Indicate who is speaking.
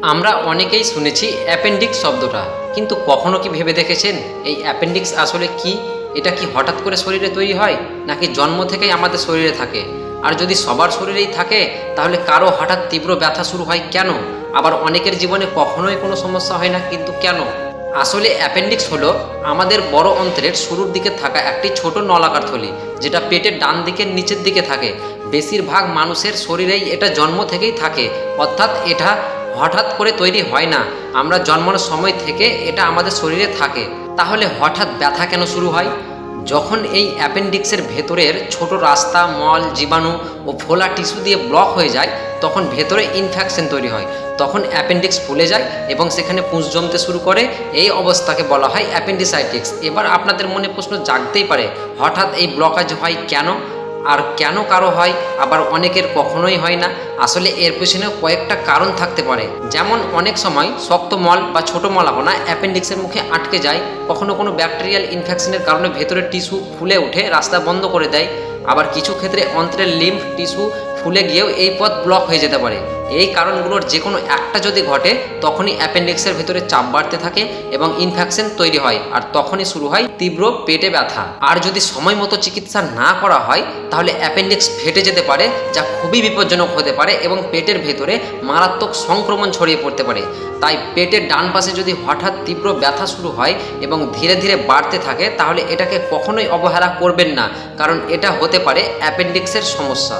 Speaker 1: আমরা অনেকেই শুনেছি অ্যাপেন্ডিক্স শব্দটা, কিন্তু কখনো কি ভেবে দেখেছেন এই অ্যাপেন্ডিক্স আসলে কি? এটা কি হঠাৎ করে শরীরে তৈরি হয়, নাকি জন্ম থেকেই আমাদের শরীরে থাকে? আর যদি সবার শরীরেই থাকে, তাহলে কারো হঠাৎ তীব্র ব্যথা শুরু হয় কেন? আবার অনেকের জীবনে কখনোই কোনো সমস্যা হয় না, কিন্তু কেন? আসলে অ্যাপেন্ডিক্স হলো আমাদের বড় অন্ত্রের শুরুর দিকে থাকা একটি ছোট নলাকার থলি, যেটা পেটের ডান দিকের নিচের দিকে থাকে। বেশিরভাগ মানুষের শরীরেই এটা জন্ম থেকেই থাকে, অর্থাৎ এটা হঠাৎ করে তৈরি হয় না। আমরা জন্মানোর সময় থেকে এটা আমাদের শরীরে থাকে। তাহলে হঠাৎ ব্যথা কেন শুরু হয়? যখন এই অ্যাপেন্ডিক্সের ভেতরের ছোট রাস্তা মল, জীবাণু ও ফোলা টিস্যু দিয়ে ব্লক হয়ে যায়, তখন ভেতরে ইনফেকশন তৈরি হয়। তখন অ্যাপেন্ডিক্স ফুলে যায় এবং সেখানে পুঁজ জমতে শুরু করে। এই অবস্থাকে বলা হয় অ্যাপেন্ডিসাইটিস। এবার আপনাদের মনে প্রশ্ন জাগতেই পারে, হঠাৎ এই ব্লকাজ হয় কেন? আর কেন কারো হয়, আবার অনেকের কখনোই হয় না? আসলে এর পেছনে কয়েকটা কারণ থাকতে পারে। যেমন অনেক সময় শক্ত মল বা ছোট মলাপনা অ্যাপেন্ডিক্সের মুখে আটকে যায়। কখনো কোনো ব্যাকটেরিয়াল ইনফেকশনের কারণে ভেতরের টিস্যু ফুলে উঠে রাস্তা বন্ধ করে দেয়। আবার কিছু ক্ষেত্রে অন্ত্রের লিম্ফ টিস্যু ফুলে গিয়েও এই পথ ব্লক হয়ে যেতে পারে। এই কারণগুলোর যে কোনো একটা যদি ঘটে, তখনই অ্যাপেন্ডিক্সের ভেতরে চাপ বাড়তে থাকে এবং ইনফেকশন তৈরি হয়, আর তখনই শুরু হয় তীব্র পেটে ব্যথা। আর যদি সময় মতো চিকিৎসা না করা হয়, তাহলে অ্যাপেন্ডিক্স ফেটে যেতে পারে, যা খুবই বিপজ্জনক হতে পারে এবং পেটের ভেতরে মারাত্মক সংক্রমণ ছড়িয়ে পড়তে পারে। তাই পেটের ডান পাশে যদি হঠাৎ তীব্র ব্যথা শুরু হয় এবং ধীরে ধীরে বাড়তে থাকে, তাহলে এটাকে কখনোই অবহেলা করবেন না, কারণ এটা হতে পারে অ্যাপেন্ডিক্সের সমস্যা।